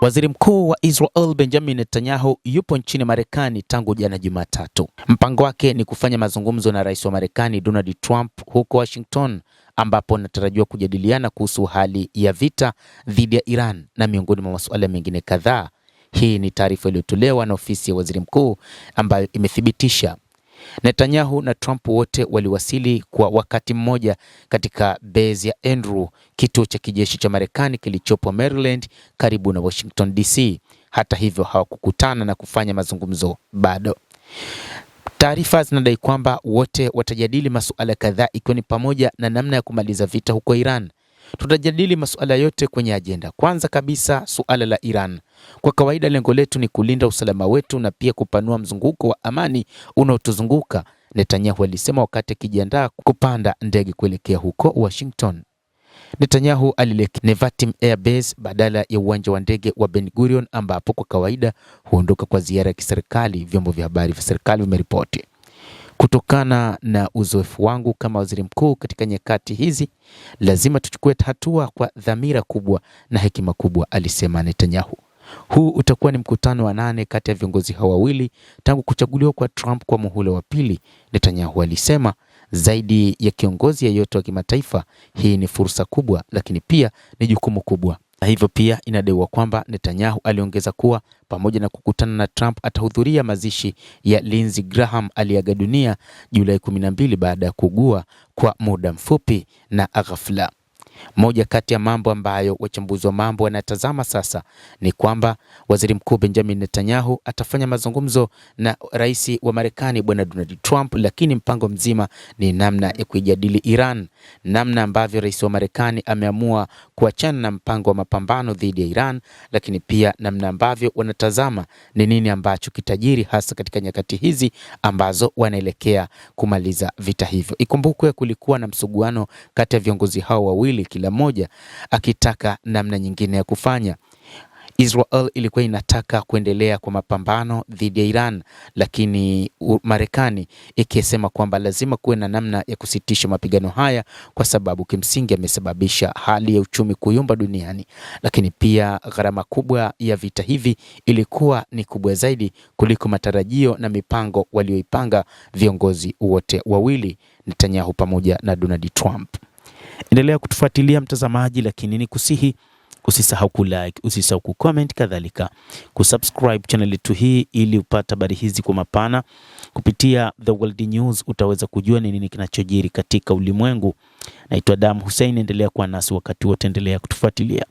Waziri Mkuu wa Israel Benjamin Netanyahu yupo nchini Marekani tangu jana Jumatatu. Mpango wake ni kufanya mazungumzo na Rais wa Marekani Donald Trump huko Washington, ambapo anatarajiwa kujadiliana kuhusu hali ya vita dhidi ya Iran na miongoni mwa masuala mengine kadhaa. Hii ni taarifa iliyotolewa na ofisi ya Waziri Mkuu ambayo imethibitisha Netanyahu na Trump wote waliwasili kwa wakati mmoja katika base ya Andrew, kituo cha kijeshi cha Marekani kilichopo Maryland karibu na Washington DC. Hata hivyo hawakukutana na kufanya mazungumzo bado. Taarifa zinadai kwamba wote watajadili masuala kadhaa ikiwa ni pamoja na namna ya kumaliza vita huko Iran. Tutajadili masuala yote kwenye ajenda. Kwanza kabisa, suala la Iran. Kwa kawaida lengo letu ni kulinda usalama wetu na pia kupanua mzunguko wa amani unaotuzunguka, Netanyahu alisema wakati akijiandaa kupanda ndege kuelekea huko Washington. Netanyahu alilekea Nevatim Air Base badala ya uwanja wa ndege wa Ben Gurion ambapo kwa kawaida huondoka kwa ziara ya kiserikali, vyombo vya habari vya serikali vimeripoti. Kutokana na uzoefu wangu kama waziri mkuu katika nyakati hizi, lazima tuchukue hatua kwa dhamira kubwa na hekima kubwa, alisema Netanyahu. Huu utakuwa ni mkutano wa 8 kati ya viongozi hao wawili tangu kuchaguliwa kwa Trump kwa muhula wa pili, Netanyahu alisema. Zaidi ya kiongozi yeyote wa kimataifa, hii ni fursa kubwa, lakini pia ni jukumu kubwa. Na hivyo pia inadaiwa kwamba Netanyahu aliongeza kuwa pamoja na kukutana na Trump atahudhuria mazishi ya Lindsey Graham aliyeaga dunia Julai 12 baada ya kuugua kwa muda mfupi na ghafla. Moja kati ya mambo ambayo wachambuzi wa mambo wanatazama sasa ni kwamba Waziri Mkuu Benjamin Netanyahu atafanya mazungumzo na Rais wa Marekani Bwana Donald Trump, lakini mpango mzima ni namna ya kuijadili Iran, namna ambavyo Rais wa Marekani ameamua kuachana na mpango wa mapambano dhidi ya Iran, lakini pia namna ambavyo wanatazama ni nini ambacho kitajiri hasa katika nyakati hizi ambazo wanaelekea kumaliza vita hivyo. Ikumbukwe kulikuwa na msuguano kati ya viongozi hao wawili, kila mmoja akitaka namna nyingine ya kufanya. Israel ilikuwa inataka kuendelea kwa mapambano dhidi ya Iran, lakini Marekani ikisema kwamba lazima kuwe na namna ya kusitisha mapigano haya kwa sababu kimsingi yamesababisha hali ya uchumi kuyumba duniani, lakini pia gharama kubwa ya vita hivi ilikuwa ni kubwa zaidi kuliko matarajio na mipango walioipanga viongozi wote wawili, Netanyahu pamoja na Donald Trump. Endelea kutufuatilia mtazamaji, lakini ni kusihi usisahau kulike, usisahau kucomment, kadhalika kusubscribe channel yetu hii ili upate habari hizi kwa mapana. Kupitia The World News utaweza kujua ni nini kinachojiri katika ulimwengu. Naitwa Adam Hussein, endelea kuwa nasi wakati wote, endelea kutufuatilia.